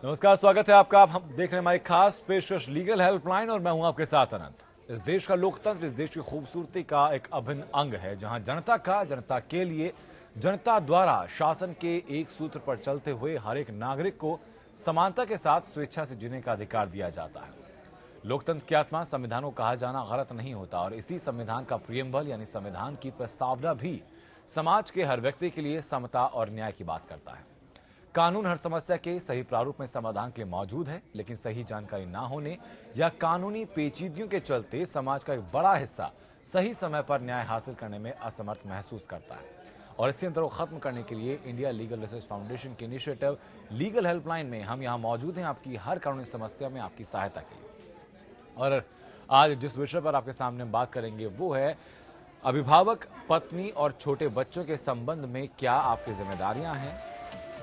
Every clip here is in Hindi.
नमस्कार, स्वागत है आपका। हम देख रहे हैं हमारी खास पेशकश लीगल हेल्पलाइन और मैं हूं आपके साथ अनंत। इस देश का लोकतंत्र इस देश की खूबसूरती का एक अभिन्न अंग है, जहां जनता के लिए, जनता द्वारा शासन के एक सूत्र पर चलते हुए हर एक नागरिक को समानता के साथ स्वेच्छा से जीने का अधिकार दिया जाता है। लोकतंत्र की आत्मा संविधान को कहा जाना गलत नहीं होता और इसी संविधान का प्रियम्बल यानी संविधान की प्रस्तावना भी समाज के हर व्यक्ति के लिए समता और न्याय की बात करता है। कानून हर समस्या के सही प्रारूप में समाधान के लिए मौजूद है, लेकिन सही जानकारी ना होने या कानूनी पेचीदगियों के चलते समाज का एक बड़ा हिस्सा सही समय पर न्याय हासिल करने में असमर्थ महसूस करता है। और इसी अंतर को खत्म करने के लिए इंडिया लीगल रिसर्च फाउंडेशन के इनिशिएटिव लीगल हेल्पलाइन में हम यहाँ मौजूद हैं आपकी हर कानूनी समस्या में आपकी सहायता के लिए। और आज जिस विषय पर आपके सामने बात करेंगे वो है अभिभावक, पत्नी और छोटे बच्चों के संबंध में क्या आपकी जिम्मेदारियां हैं,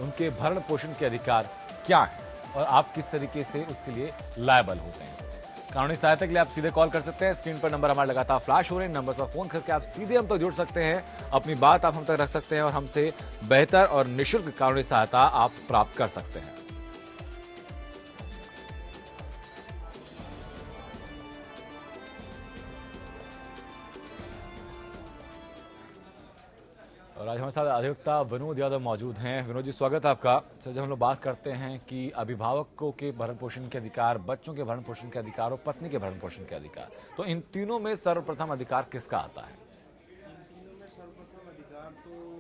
उनके भरण पोषण के अधिकार क्या हैं और आप किस तरीके से उसके लिए लायबल होते हैं। कानूनी सहायता के लिए आप सीधे कॉल कर सकते हैं। स्क्रीन पर नंबर हमारे लगातार फ्लैश हो रहे हैं। नंबर पर फोन करके आप सीधे हम तक जुड़ सकते हैं, अपनी बात आप हम तक रख सकते हैं और हमसे बेहतर और निःशुल्क कानूनी सहायता आप प्राप्त कर सकते हैं। और आज हमारे साथ अधिवक्ता विनोद यादव मौजूद हैं। विनोद जी, स्वागत है आपका। सर, जब हम लोग बात करते हैं कि अभिभावकों के भरण पोषण के अधिकार, बच्चों के भरण पोषण के अधिकार और पत्नी के भरण पोषण के अधिकार, तो इन तीनों में सर्वप्रथम अधिकार किसका आता है?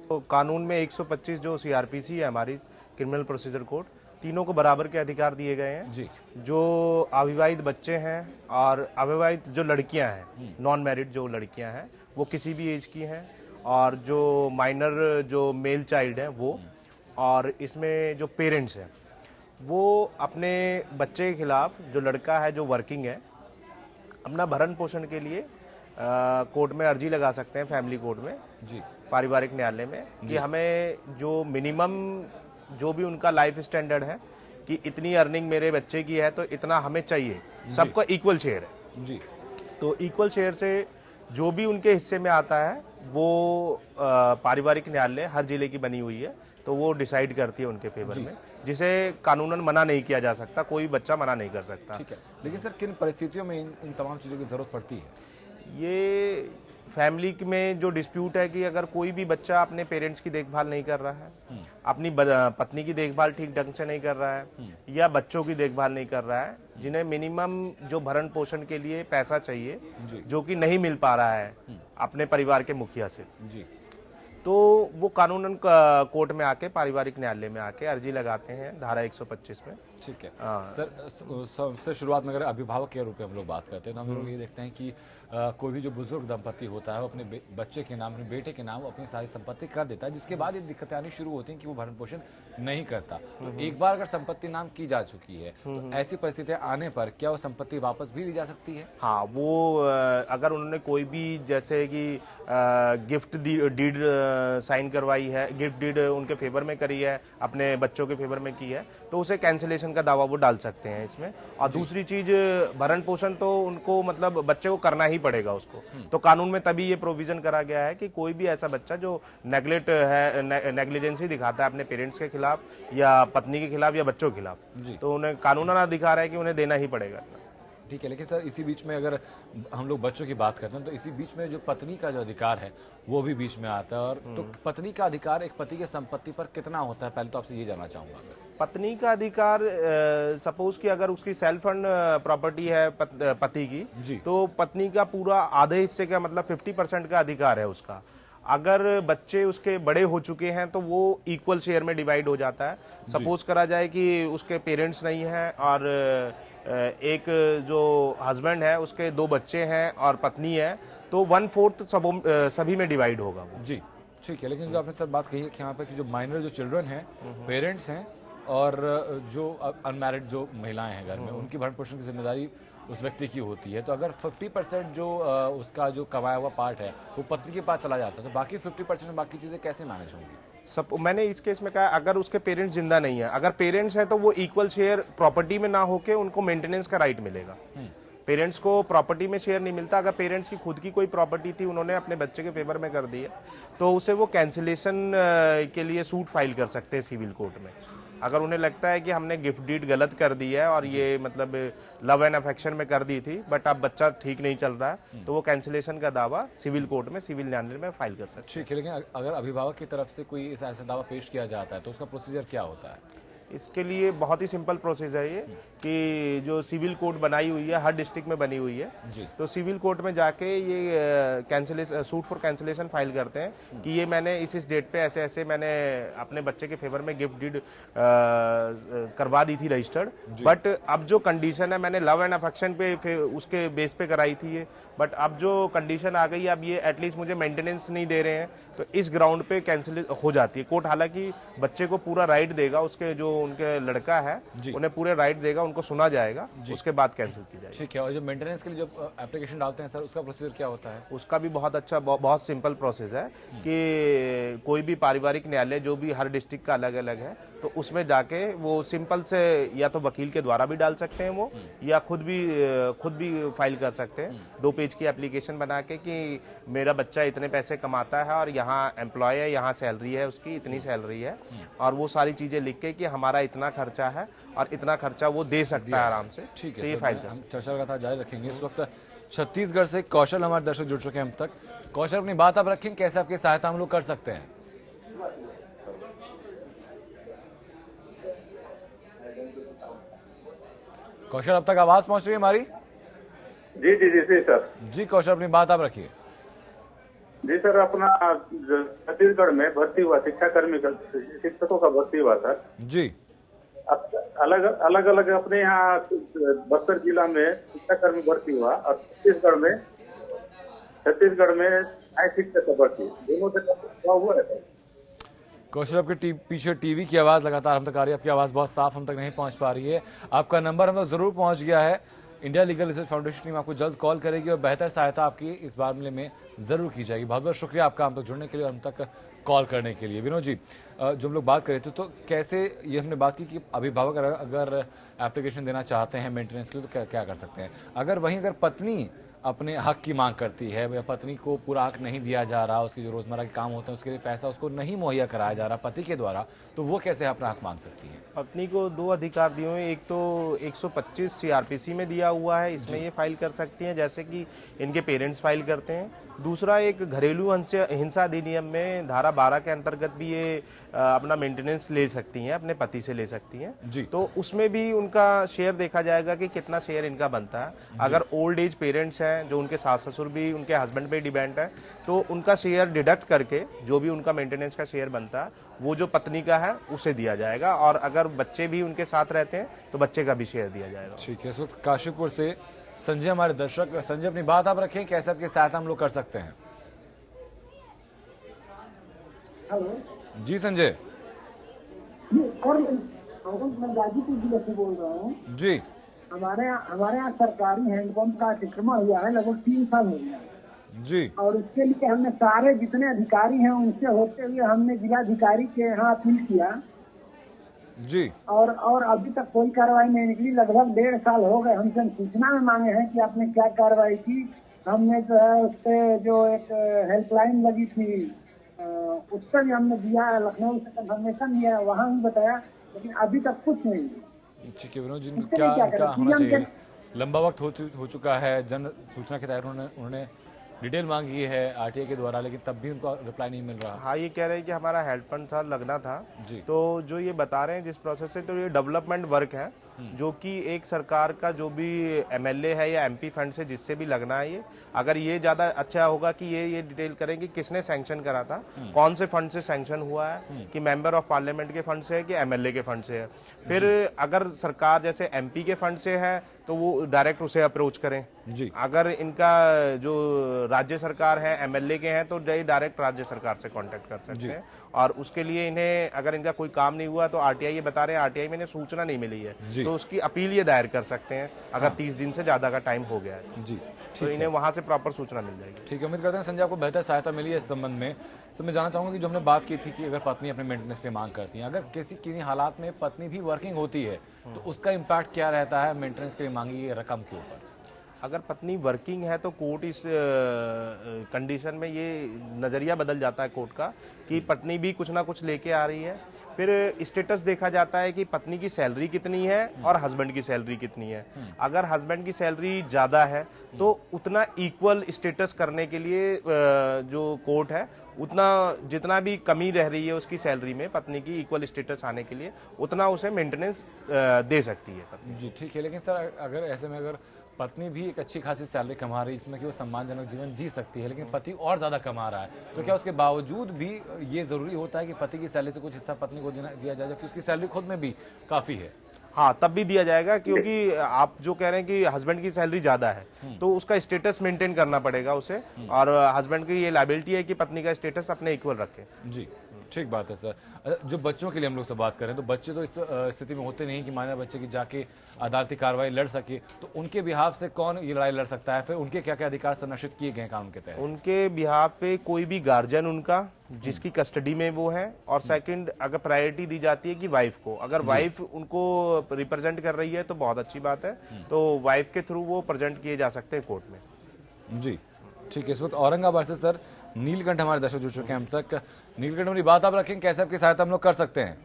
तो कानून में 125 जो सीआरपीसी है हमारी क्रिमिनल प्रोसीजर कोड, तीनों को बराबर के अधिकार दिए गए हैं जी। जो अविवाहित बच्चे हैं और अविवाहित जो लड़कियां हैं, नॉन मैरिड जो लड़कियां हैं, वो किसी भी एज की हैं, और जो माइनर जो मेल चाइल्ड हैं वो, और इसमें जो पेरेंट्स हैं वो अपने बच्चे के खिलाफ, जो लड़का है जो वर्किंग है, अपना भरण पोषण के लिए कोर्ट में अर्जी लगा सकते हैं, फैमिली कोर्ट में जी, पारिवारिक न्यायालय में, कि हमें जो मिनिमम जो भी उनका लाइफ स्टैंडर्ड है कि इतनी अर्निंग मेरे बच्चे की है तो इतना हमें चाहिए, सबका इक्वल शेयर है जी। तो इक्वल शेयर से जो भी उनके हिस्से में आता है वो पारिवारिक न्यायालय हर जिले की बनी हुई है, तो वो डिसाइड करती है उनके फेवर में, जिसे कानूनन मना नहीं किया जा सकता, कोई बच्चा मना नहीं कर सकता। ठीक है, लेकिन सर किन परिस्थितियों में इन तमाम चीज़ों की जरूरत पड़ती है? ये फैमिली में जो डिस्प्यूट है कि अगर कोई भी बच्चा अपने पेरेंट्स की देखभाल नहीं कर रहा है, अपनी पत्नी की देखभाल ठीक ढंग से नहीं कर रहा है, या बच्चों की देखभाल नहीं कर रहा है, जिन्हें मिनिमम जो भरण पोषण के लिए पैसा चाहिए जो कि नहीं मिल पा रहा है अपने परिवार के मुखिया से जी, तो वो कानूनन कोर्ट में आके, पारिवारिक न्यायालय में आके अर्जी लगाते हैं धारा 125 में। ठीक है। सर, सबसे शुरुआत में अगर अभिभावक के रूप में हम लोग बात करते हैं तो हम लोग ये देखते हैं कि कोई भी जो बुजुर्ग दंपति होता है वो अपने बच्चे के नाम, अपने बेटे के नाम अपनी सारी संपत्ति कर देता है, जिसके बाद ये दिक्कतें आनी शुरू होती हैं कि वो भरण पोषण नहीं करता। तो एक बार अगर संपत्ति नाम की जा चुकी है तो ऐसी परिस्थितियां आने पर क्या वो संपत्ति वापस भी ली जा सकती है? हाँ, वो अगर उन्होंने कोई भी जैसे कि गिफ्ट डीड साइन करवाई है, गिफ्ट डीड उनके फेवर में करी है, अपने बच्चों के फेवर में की है, तो उसे कैंसिलेशन का दावा वो डाल सकते हैं इसमें। और दूसरी चीज, भरण पोषण तो उनको मतलब बच्चे को करना ही पड़ेगा उसको, तो कानून में तभी ये प्रोविजन करा गया है कि कोई भी ऐसा बच्चा जो नेग्लेक्ट है, नेग्लिजेंसी दिखाता है अपने पेरेंट्स के खिलाफ या पत्नी के खिलाफ या बच्चों के खिलाफ, तो उन्हें कानूनन अधिकार है कि उन्हें देना ही पड़ेगा। ठीक है, लेकिन सर इसी बीच में अगर हम लोग बच्चों की बात करते हैं तो इसी बीच में जो पत्नी का जो अधिकार है वो भी बीच में आता है। और तो पत्नी का अधिकार एक पति के संपत्ति पर कितना होता है, पहले तो आपसे ये जानना चाहूंगा। पत्नी का अधिकार, सपोज कि अगर उसकी सेल्फ फंड प्रॉपर्टी है पति की, तो पत्नी का पूरा आधे हिस्से का मतलब 50% का अधिकार है उसका। अगर बच्चे उसके बड़े हो चुके हैं तो वो इक्वल शेयर में डिवाइड हो जाता है। सपोज करा जाए कि उसके पेरेंट्स नहीं हैं और एक जो हस्बैंड है उसके 2 बच्चे हैं और पत्नी है, तो 1/4 सभी में डिवाइड होगा वो। जी, ठीक है, लेकिन जो आपने सर बात कही है कि यहाँ पे कि जो माइनर जो चिल्ड्रन हैं, पेरेंट्स हैं और जो अनमैरिड जो महिलाएं हैं घर में, उनकी भरण पोषण की जिम्मेदारी उस व्यक्ति की होती है। तो अगर 50% जो उसका जो कमाया हुआ पार्ट है वो पत्नी के पास चला जाता है, तो बाकी 50% में बाकी चीज़ें कैसे मैनेज होंगी? मैंने इस केस में कहा, अगर उसके पेरेंट्स जिंदा नहीं है, अगर पेरेंट्स है तो वो इक्वल शेयर प्रॉपर्टी में ना होके उनको मेंटेनेंस का राइट मिलेगा। पेरेंट्स को प्रॉपर्टी में शेयर नहीं मिलता। अगर पेरेंट्स की खुद की कोई प्रॉपर्टी थी, उन्होंने अपने बच्चे के फेवर में कर दी है, तो उसे वो कैंसिलेशन के लिए सूट फाइल कर सकते हैं सिविल कोर्ट में। अगर उन्हें लगता है कि हमने गिफ्ट डीड गलत कर दी है और ये मतलब लव एंड अफेक्शन में कर दी थी बट अब बच्चा ठीक नहीं चल रहा है, तो वो कैंसिलेशन का दावा सिविल कोर्ट में, सिविल न्यायालय में फाइल कर सकते हैं। ठीक है, लेकिन अगर अभिभावक की तरफ से कोई ऐसा दावा पेश किया जाता है तो उसका प्रोसीजर क्या होता है? इसके लिए बहुत ही सिंपल प्रोसेस है ये कि जो सिविल कोर्ट बनाई हुई है, हर डिस्ट्रिक्ट में बनी हुई है, जी। तो सिविल कोर्ट में जाके ये cancellation, suit for cancellation file करते हैं कि ये मैंने इस डेट पे ऐसे ऐसे मैंने अपने बच्चे के फेवर में गिफ्ट डीड करवा दी थी रजिस्टर्ड, बट अब जो कंडीशन है मैंने लव एंड अफेक्शन पे उसके बेस पे कराई थी ये, बट अब जो कंडीशन आ गई, अब ये एटलीस्ट मुझे मेंटेनेंस नहीं दे रहे हैं, तो इस ग्राउंड पे कैंसिल हो जाती है। कोर्ट हालांकि बच्चे को पूरा राइट देगा, उसके जो उनके लड़का है उन्हें पूरे राइट देगा, उनको सुना जाएगा, उसके बाद कैंसिल की जाएगी। ठीक है, और जो मेंटेनेंस के लिए जो एप्लीकेशन डालते हैं सर, उसका प्रोसीजर क्या होता है? उसका भी बहुत अच्छा, बहुत सिंपल प्रोसेस है कि कोई भी पारिवारिक न्यायालय जो भी हर डिस्ट्रिक्ट का अलग अलग है, तो उसमें जाके वो सिंपल से या तो वकील के द्वारा भी डाल सकते हैं वो, या खुद भी फाइल कर सकते हैं 2 पेज की एप्लीकेशन बना के कि मेरा बच्चा इतने पैसे कमाता है और यहाँ एम्प्लॉय है, यहाँ सैलरी है उसकी, इतनी सैलरी है, और वो सारी चीजें लिख के कि हमारा इतना खर्चा है और इतना खर्चा वो दे सकता है आराम से। ठीक है, तो ये सर, फाइल हम चर्चा लगातार जारी रखेंगे। इस वक्त छत्तीसगढ़ से कौशल हमारे दर्शक जुड़ चुके हैं हम तक। कौशल, अपनी बात आप रखें, कैसे आपकी सहायता हम लोग कर सकते हैं? कौशल, अब तक आवाज पहुंच रही है हमारी? जी जी जी जी सर। जी कौशल, अपनी बात आप रखिए। जी सर, अपना छत्तीसगढ़ में भर्ती हुआ शिक्षाकर्मी का, शिक्षकों का भर्ती हुआ सर। जी। अलग अलग अलग अपने यहाँ बस्तर जिला में शिक्षाकर्मी भर्ती हुआ और छत्तीसगढ़ में न्याय शिक्षक का भर्ती, दोनों से हुआ है सर। कौशल, आपके पीछे टीवी की आवाज लगातार हम तक आ रही है, आपकी आवाज बहुत साफ हम तक नहीं पहुंच पा रही है। आपका नंबर हम तक जरूर पहुंच गया है। India legal research foundation team आपको जल्द कॉल करेगी और बेहतर सहायता आपकी इस मामले में जरूर की जाएगी। बहुत बहुत शुक्रिया आपका हम तक जुड़ने के लिए और हम तक कॉल करने के लिए। विनोद जी, जो हम लोग बात कर रहे थे, तो कैसे ये हमने बात की कि अभिभावक अगर एप्लीकेशन देना चाहते हैं मेंटेनेंस के लिए तो क्या क्या कर सकते हैं। अगर पत्नी अपने हक की मांग करती है या पत्नी को पूरा हक नहीं दिया जा रहा, उसके जो रोजमर्रा के काम होते हैं उसके लिए पैसा उसको नहीं मुहैया कराया जा रहा पति के द्वारा, तो वो कैसे अपना हक मांग सकती है? पत्नी को 2 अधिकार दिए हुए, एक तो 125 सीआरपीसी में दिया हुआ है, इसमें ये फाइल कर सकती हैं जैसे कि इनके पेरेंट्स फाइल करते हैं। दूसरा, एक घरेलू हिंसा अधिनियम में धारा 12 के अंतर्गत भी ये अपना मेंटेनेंस ले सकती हैं, अपने पति से ले सकती हैं जी। तो उसमें भी उनका शेयर देखा जाएगा कि कितना शेयर इनका बनता है। अगर ओल्ड एज पेरेंट्स हैं जो उनके सास ससुर भी उनके हस्बैंड पे डिपेंड है, तो उनका शेयर डिडक्ट करके जो भी उनका मेंटेनेंस का शेयर बनता है वो जो पत्नी का है उसे दिया जाएगा, और अगर बच्चे भी उनके साथ रहते हैं तो बच्चे का भी शेयर दिया जाएगा। ठीक है, इस वक्त काशीपुर से संजय हमारे दर्शक। संजय, अपनी बात आप रखें, कैसे आपकी सहायता हम लोग कर सकते हैं? हेलो जी संजय। मैं गाजीपुर जिले से बोल रहा हूँ जी। हमारे यहाँ सरकारी हैंडपंप का अतिक्रमण हुआ है, लगभग 3 साल हो गया जी। और उसके लिए हमने सारे जितने अधिकारी हैं उनसे होते हुए हमने जिलाधिकारी के यहाँ अपील किया जी। और अभी तक कोई कार्रवाई नहीं निकली। लगभग 1.5 साल हो गए। हमसे सूचना में मांगे हैं कि आपने क्या कार्रवाई की। हमने जो है उस पर जो एक हेल्पलाइन लगी थी उस पर भी हमने दिया, लखनऊ से कंफर्मेशन दिया, वहाँ भी बताया, लेकिन अभी तक कुछ नहीं। ठीक है विनोद जी, क्या होना चाहिए? लंबा वक्त हो चुका है, जन सूचना के तहत उन्होंने डिटेल मांगी है आरटीआई के द्वारा, लेकिन तब भी उनको रिप्लाई नहीं मिल रहा। हाँ, ये कह रहे हैं कि हमारा हेल्प फंड था, लगना था जी। तो जो ये बता रहे हैं जिस प्रोसेस से, तो ये डेवलपमेंट वर्क है जो कि एक सरकार का जो भी एमएलए है या एमपी फंड से जिससे भी लगना है, ये अगर ये ज्यादा अच्छा होगा कि ये डिटेल करें कि किसने सैंक्शन करा था, कौन से फंड से सैंक्शन हुआ है, कि मेंबर ऑफ पार्लियामेंट के फंड से है कि एमएलए के फंड से है। फिर अगर सरकार जैसे एमपी के फंड से है तो वो डायरेक्ट उसे अप्रोच करें जी। अगर इनका जो राज्य सरकार है एमएलए के हैं तो डायरेक्ट राज्य सरकार से कांटेक्ट कर सकते हैं, और उसके लिए इन्हें अगर इनका कोई काम नहीं हुआ तो आरटीआई ये बता रहे हैं आरटीआई में इन्हें सूचना नहीं मिली है तो उसकी अपील ये दायर कर सकते हैं अगर 30 दिन से ज्यादा का टाइम हो गया है जी, तो इन्हें वहां से प्रॉपर सूचना मिल जाएगी। ठीक है, उम्मीद करते हैं संजय आपको बेहतर सहायता मिली है इस संबंध में। सर, मैं जानना चाहूंगा कि जो हमने बात की थी कि अगर पत्नी अपने मेंटेनेंस के लिए मांग करती है, अगर किसी हालात में पत्नी भी वर्किंग होती है तो उसका इम्पैक्ट क्या रहता है मेंटेनेंस के लिए मांगी रकम के ऊपर? अगर पत्नी वर्किंग है तो कोर्ट इस कंडीशन में ये नज़रिया बदल जाता है कोर्ट का कि पत्नी भी कुछ ना कुछ लेके आ रही है। फिर स्टेटस देखा जाता है कि पत्नी की सैलरी कितनी है और हस्बैंड की सैलरी कितनी है। अगर हस्बैंड की सैलरी ज़्यादा है तो उतना इक्वल स्टेटस करने के लिए जो कोर्ट है उतना जितना भी कमी रह रही है उसकी सैलरी में पत्नी की इक्वल स्टेटस आने के लिए उतना उसे मेंटेनेंस दे सकती है पत्नी। जी ठीक है, लेकिन सर अगर ऐसे में अगर पत्नी भी एक अच्छी खासी सैलरी कमा रही है इसमें कि वो सम्मानजनक जीवन जी सकती है, लेकिन पति और ज़्यादा कमा रहा है, तो क्या उसके बावजूद भी ये ज़रूरी होता है कि पति की सैलरी से कुछ हिस्सा पत्नी को दिया जाए जबकि उसकी सैलरी खुद में भी काफ़ी है? हाँ, तब भी दिया जाएगा क्योंकि आप जो कह रहे हैं कि हस्बैंड की सैलरी ज़्यादा है तो उसका स्टेटस मेंटेन करना पड़ेगा उसे, और हस्बैंड की ये लायबिलिटी है कि पत्नी का स्टेटस अपने इक्वल रखे। जी ठीक बात है सर। जो बच्चों के लिए हम लोग से बात करें तो बच्चे तो इस स्थिति में होते नहीं कि माने बच्चे की जाके अदालती कार्रवाई लड़ सके, तो उनके बिहाफ से कौन ये लड़ाई लड़ सकता है? फिर उनके क्या क्या अधिकार संरक्षित किए गए कानून के तहत? उनके बिहाफ पे कोई भी गार्जियन उनका जिसकी कस्टडी में वो है, और सेकंड अगर प्रायोरिटी दी जाती है कि वाइफ को, अगर वाइफ उनको रिप्रेजेंट कर रही है तो बहुत अच्छी बात है, तो वाइफ के थ्रू वो प्रेजेंट किए जा सकते हैं कोर्ट में। जी ठीक है। इस वक्त औरंगाबाद से सर नीलकंठ हमारे दर्शक जुड़ चुके हैं हम तक। नीलकंठ मेरी बात आप रखें, कैसे आपकी सहायता हम लोग कर सकते हैं?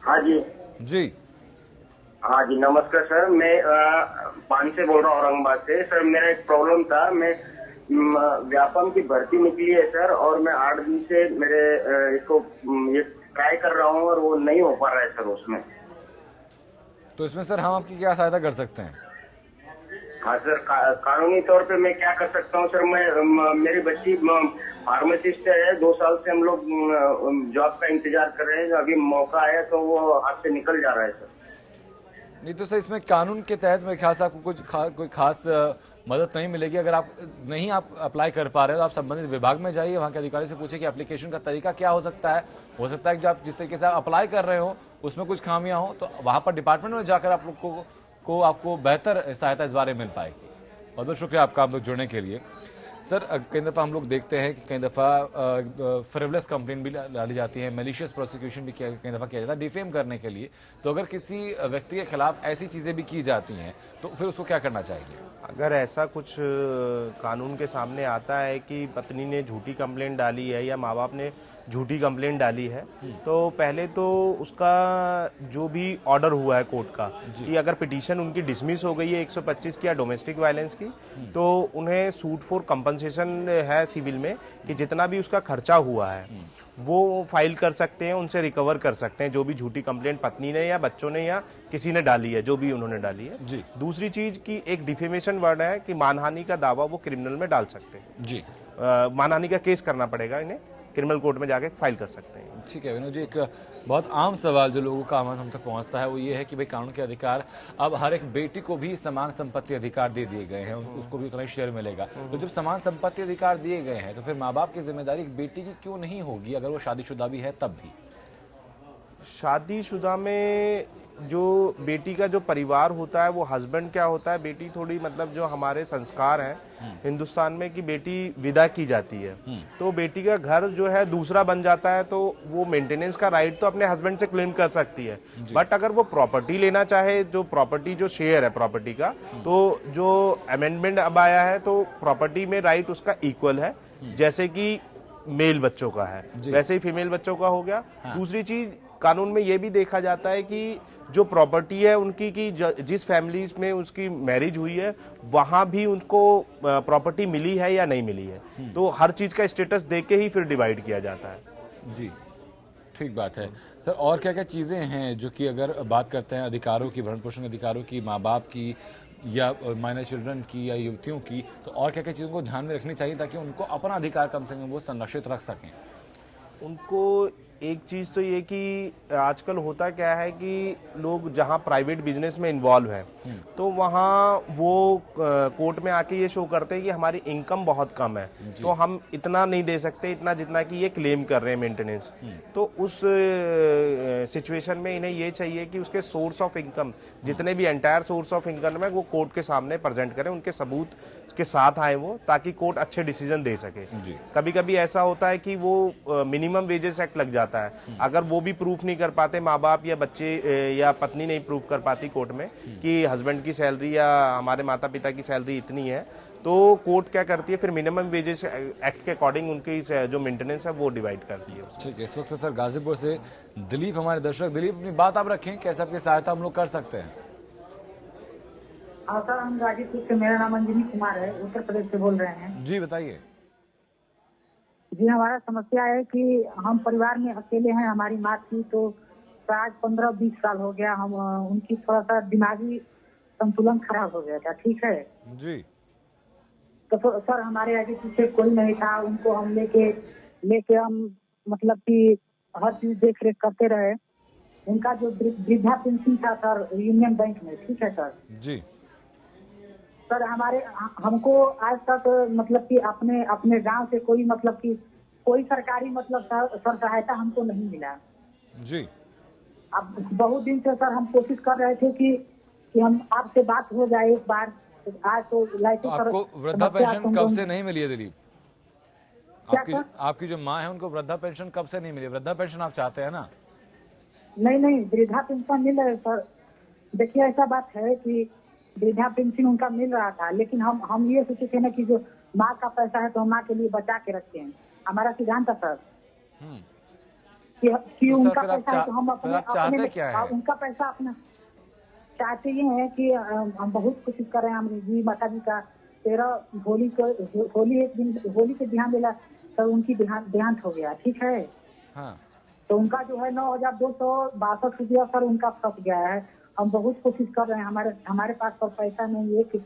हाँ जी। जी हाँ जी, नमस्कार सर। मैं पान से बोल रहा हूँ औरंगाबाद से। सर मेरा एक प्रॉब्लम था, मैं व्यापम की भर्ती निकली है सर, और मैं 8 दिन से मेरे इसको ये ट्राई कर रहा हूँ और वो नहीं हो पा रहा है सर उसमें। तो इसमें सर हम आपकी क्या सहायता कर सकते हैं? हाँ सर, कानूनी तौर पे मैं क्या कर सकता हूँ सर? मैं मेरी बच्ची फार्मासिस्ट है, 2 साल से हम लोग जॉब का इंतजार कर रहे हैं, अभी मौका आया तो वो हाथ से निकल जा रहा है सर। नहीं तो सर इसमें कानून के तहत मेरे ख्याल से आपको कोई खास मदद नहीं मिलेगी। अगर आप नहीं अप्लाई कर पा रहे हो तो आप संबंधित विभाग में जाइए, वहाँ के अधिकारी से पूछिए कि एप्लीकेशन का तरीका क्या हो सकता है। हो सकता है कि जो आप जिस तरीके से अप्लाई कर रहे हो उसमें कुछ खामियां हो, तो वहाँ पर डिपार्टमेंट में जाकर आप लोग को आपको बेहतर सहायता इस बारे में मिल पाएगी। बहुत बहुत शुक्रिया आपका हम लोग जुड़ने के लिए। सर कई दफ़ा हम लोग देखते हैं कि कई दफ़ा फ्रिवलेस कंप्लेंट भी डाली जाती है, मैलिशियस प्रोसिक्यूशन भी कई दफ़ा किया जाता है डिफेम करने के लिए। तो अगर किसी व्यक्ति के खिलाफ ऐसी चीज़ें भी की जाती हैं तो फिर उसको क्या करना चाहिए? अगर ऐसा कुछ कानून के सामने आता है कि पत्नी ने झूठी कंप्लेंट डाली है या माँ बाप ने झूठी कंप्लेंट डाली है, तो पहले तो उसका जो भी ऑर्डर हुआ है कोर्ट का कि अगर पिटीशन उनकी डिसमिस हो गई है 125 की या डोमेस्टिक वायलेंस की, तो उन्हें सूट फॉर कंपनसेशन है सिविल में कि जितना भी उसका खर्चा हुआ है वो फाइल कर सकते हैं, उनसे रिकवर कर सकते हैं जो भी झूठी कंप्लेंट पत्नी ने या बच्चों ने या किसी ने डाली है, जो भी उन्होंने डाली है। जी। दूसरी चीज की एक डिफेमेशन वर्ड है कि मानहानि का दावा वो क्रिमिनल में डाल सकते हैं। जी मानहानि का केस करना पड़ेगा, इन्हें क्रिमिनल कोर्ट में जाके फाइल कर सकते हैं। ठीक है विनोद जी, एक बहुत आम सवाल जो लोगों का हम तक पहुंचता है वो ये है कि भाई कानून के अधिकार अब हर एक बेटी को भी समान संपत्ति अधिकार दे दिए गए हैं, उसको भी उतना ही शेयर मिलेगा। तो जब समान संपत्ति अधिकार दिए गए हैं तो फिर माँ बाप की जिम्मेदारी एक बेटी की क्यों नहीं होगी अगर वो शादीशुदा भी है तब भी? शादीशुदा में जो बेटी का जो परिवार होता है वो हस्बैंड क्या होता है, बेटी थोड़ी मतलब जो हमारे संस्कार हैं हिंदुस्तान में कि बेटी विदा की जाती है, तो बेटी का घर जो है दूसरा बन जाता है, तो वो मेंटेनेंस का राइट तो अपने हस्बैंड से क्लेम कर सकती है। बट अगर वो प्रॉपर्टी लेना चाहे, जो प्रॉपर्टी जो शेयर है प्रॉपर्टी का, तो जो अमेंडमेंट अब आया है तो प्रॉपर्टी में राइट उसका इक्वल है, जैसे कि मेल बच्चों का है वैसे ही फीमेल बच्चों का हो गया। दूसरी चीज कानून में ये भी देखा जाता है कि जो प्रॉपर्टी है उनकी की जिस फैमिलीज में उसकी मैरिज हुई है वहां भी उनको प्रॉपर्टी मिली है या नहीं मिली है, तो हर चीज का स्टेटस देख के ही फिर डिवाइड किया जाता है। जी ठीक बात है सर। और क्या क्या चीज़ें हैं जो कि अगर बात करते हैं अधिकारों की, भरण पोषण अधिकारों की, माँ बाप की या माइनर चिल्ड्रन की या युवतियों की, तो और क्या क्या चीज़ों को ध्यान में रखनी चाहिए ताकि उनको अपना अधिकार कम से कम वो संरक्षित रख सकें? उनको एक चीज़ तो ये कि आजकल होता क्या है कि लोग जहाँ प्राइवेट बिजनेस में इन्वॉल्व हैं तो वहाँ वो कोर्ट में आके ये शो करते हैं कि हमारी इनकम बहुत कम है, तो हम इतना नहीं दे सकते इतना जितना कि ये क्लेम कर रहे हैं मेंटेनेंस। तो उस सिचुएशन में इन्हें ये चाहिए कि उसके सोर्स ऑफ इनकम जितने भी एंटायर सोर्स ऑफ इनकम है वो कोर्ट के सामने प्रेजेंट करें, उनके सबूत के साथ आए वो, ताकि कोर्ट अच्छे डिसीजन दे सके। कभी कभी ऐसा होता है कि वो मिनिमम वेजेस एक्ट लग जाता जाता है। अगर वो भी प्रूफ नहीं कर पाते, माँ बाप या बच्चे या पत्नी नहीं प्रूफ कर पाती कोर्ट में कि हस्बैंड की सैलरी या हमारे माता पिता की सैलरी इतनी है, तो कोर्ट क्या करती है, फिर मिनिमम वेजेस एक्ट के अकॉर्डिंग उनकी जो मेंटेनेंस है वो डिवाइड करती है। ठीक है, इस वक्त सर गाजीपुर से दिलीप हमारे दर्शक। दिलीप, अपनी बात आप रखें, कैसे आपकी सहायता हम लोग कर सकते हैं? हाँ सर, हम गाजीपुर से, मेरा नाम अंजनी कुमार है, उत्तर प्रदेश से बोल रहे हैं। जी बताइए। जी, हमारा समस्या है कि हम परिवार में अकेले हैं। हमारी माँ की तो आज 15-20 साल हो गया, हम उनकी थोड़ा सा दिमागी संतुलन खराब हो गया था। ठीक है जी। तो सर हमारे आगे पीछे कोई नहीं था, उनको हम लेके हम मतलब कि हर चीज देख रेख करते रहे। उनका जो वृद्धा पेंशन था सर यूनियन बैंक में, ठीक है सर जी। सर हमको आज तक मतलब कि अपने गांव से कोई मतलब कि कोई सरकारी मतलब सर सहायता हमको नहीं मिला जी। अब बहुत दिन से सर हम कोशिश कर रहे थे कि हम आपसे बात हो जाए एक बार। आज तो तो आपको वृद्धा पेंशन कब से नहीं मिली है दिलीप? आपकी जो माँ है उनको वृद्धा पेंशन कब से नहीं मिली? वृद्धा पेंशन आप चाहते हैं ना? नहीं, वृद्धा पेंशन मिल रहा है सर। देखिए ऐसा बात है कि वृद्धा पेंशन उनका मिल रहा था, लेकिन हम ये सोचे थे ना कि जो माँ का पैसा है तो हम माँ के लिए बचा के रखते हैं। हमारा सिद्धांत था सर कि तो उनका फिर पैसा है तो हम फिर आप चाहते क्या है? उनका पैसा अपना चाहते ये है कि हम बहुत कोशिश कर रहे हैं। हम जी माता जी का 13 होली एक दिन होली के ध्यान मिला सर, उनकी देहांत हो गया। ठीक है हाँ। तो उनका जो है 9,262 रुपया सर उनका फंस गया है। हम बहुत कोशिश कर रहे हैं, हमारे पास पर पैसा नहीं है कि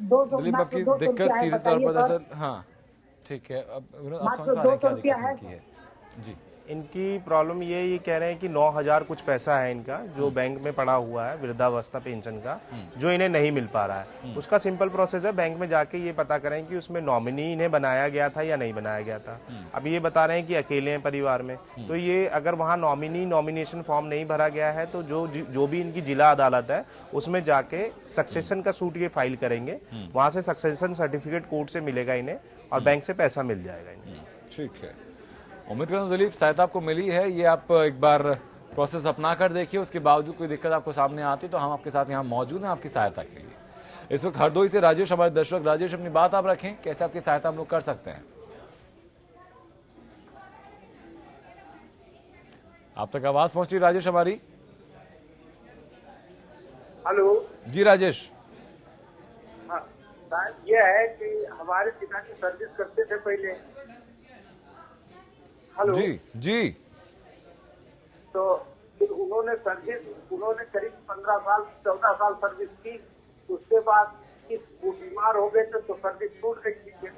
200 दिलीप, आपकी दिक्कत सीधे तौर पर सर, हाँ ठीक है, अब मात्र 200 रुपया है जी। इनकी प्रॉब्लम ये कह रहे हैं कि 9,000 कुछ पैसा है इनका जो बैंक में पड़ा हुआ है वृद्धावस्था पेंशन का, जो इन्हें नहीं मिल पा रहा है। उसका सिंपल प्रोसेस है, बैंक में जाके ये पता करें कि उसमें नॉमिनी इन्हें बनाया गया था या नहीं बनाया गया था। अब ये बता रहे हैं कि अकेले हैं परिवार में, तो ये अगर वहाँ नॉमिनेशन फॉर्म नहीं भरा गया है तो जो भी इनकी जिला अदालत है उसमें जाके सक्सेशन का सूट ये फाइल करेंगे, वहाँ से सक्सेशन सर्टिफिकेट कोर्ट से मिलेगा इन्हें और बैंक से पैसा मिल जाएगा इन्हें। ठीक है, उम्मीद करता हूँ दिलीप सहायता आपको मिली है। ये आप एक बार प्रोसेस अपना कर देखिए, उसके बावजूद कोई दिक्कत आपको सामने आती तो हम आपके साथ यहाँ मौजूद हैं आपकी सहायता के लिए। इस वक्त हरदोई से राजेश हमारे दर्शक। राजेश, अपनी बात आप रखें, कैसे आपकी सहायता हम लोग कर सकते हैं? आप तक आवाज पहुंच रही राजेश हमारी? हेलो जी राजेश। हाँ, ये है कि हमारे पिताजी सर्विस करते थे पहले। हेलो जी जी। तो फिर उन्होंने करीब 15 साल 14 साल सर्विस की। उसके बाद वो बीमार हो गए थे तो सर्विस छूट गई थी।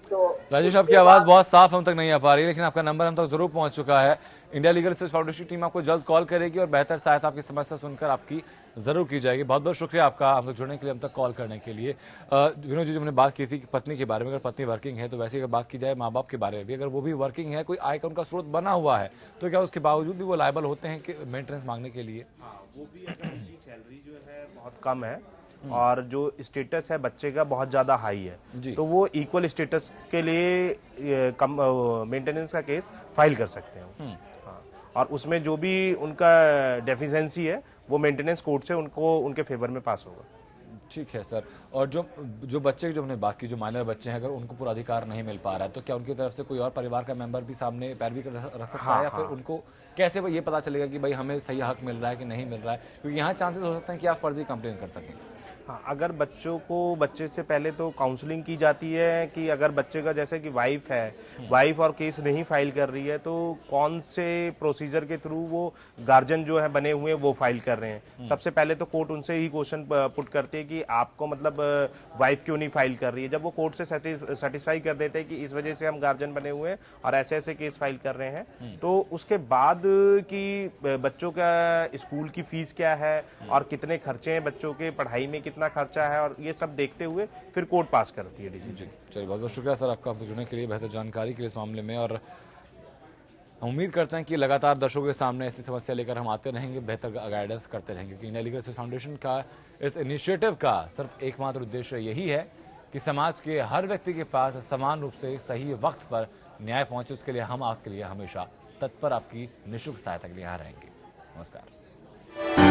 तो राजेश, आपकी आवाज बहुत साफ हम तक नहीं आ पा रही, लेकिन आपका नंबर हम तक जरूर पहुंच चुका है। India legal service foundation team आपको जल्द कॉल करेगी और बेहतर सहायता आपकी समस्या सुनकर आपकी जरूर की जाएगी। बहुत बहुत शुक्रिया आपका हम तक जुड़ने के लिए, हम तक कॉल करने के लिए। विनोद जी, जो हमने बात की थी कि पत्नी के बारे में, अगर पत्नी वर्किंग है तो वैसे अगर बात की जाए माँ बाप के बारे में भी, अगर वो भी वर्किंग है, कोई आय का उनका स्रोत बना हुआ है, तो क्या उसके बावजूद भी वो लायबल होते हैं कि मेंटेनेंस मांगने के लिए? हाँ, वो भी अगर उनकी सैलरी जो है बहुत कम है और जो स्टेटस है बच्चे का बहुत ज़्यादा हाई है, तो वो इक्वल स्टेटस के लिए मेंटेनेंस का केस फाइल कर सकते हैं। हाँ, और उसमें जो भी उनका डेफिशिएंसी है वो मेंटेनेंस कोर्ट से उनके फेवर में पास होगा। ठीक है सर। और जो बच्चे जो हमने बात की, जो माइनर बच्चे हैं, अगर उनको पूरा अधिकार नहीं मिल पा रहा है तो क्या उनकी तरफ से कोई और परिवार का मेंबर भी सामने पैरवी रख सकता है, या फिर उनको कैसे ये पता चलेगा कि भाई हमें सही हक मिल रहा है कि नहीं मिल रहा है? क्योंकि यहाँ चांसेस हो सकते हैं कि आप फर्जी कंप्लेन कर सकें। हाँ, अगर बच्चे से पहले तो काउंसलिंग की जाती है कि अगर बच्चे का जैसे कि वाइफ और केस नहीं फाइल कर रही है तो कौन से प्रोसीजर के थ्रू वो गार्जियन जो है बने हुए हैं वो फाइल कर रहे हैं। सबसे पहले तो कोर्ट उनसे ही क्वेश्चन पुट करती है कि आपको मतलब वाइफ क्यों नहीं फाइल कर रही है। जब वो कोर्ट से सेटिस्फाई कर देते हैं कि इस वजह से हम गार्जियन बने हुए हैं और ऐसे ऐसे केस फाइल कर रहे हैं, तो उसके बाद कि बच्चों का स्कूल की फीस क्या है और कितने खर्चे हैं बच्चों के, पढ़ाई में कितना खर्चा है, और ये सब देखते हुए फिर कोर्ट पास करती है डिसीजन। जी चलिए, बहुत बहुत शुक्रिया सर आपका हमसे जुड़ने के लिए, बेहतर जानकारी के लिए इस मामले में। और हम उम्मीद करते हैं कि लगातार दर्शकों के सामने ऐसी समस्या लेकर हम आते रहेंगे, बेहतर गाइडेंस करते रहेंगे, क्योंकि इंडिया लीगल सर्विस फाउंडेशन का इस इनिशिएटिव का सिर्फ एकमात्र उद्देश्य यही है कि समाज के हर व्यक्ति के पास समान रूप से सही वक्त पर न्याय पहुंचे, उसके लिए हम आपके लिए हमेशा तत्पर आपकी निःशुल्क सहायता के लिए यहाँ रहेंगे। नमस्कार।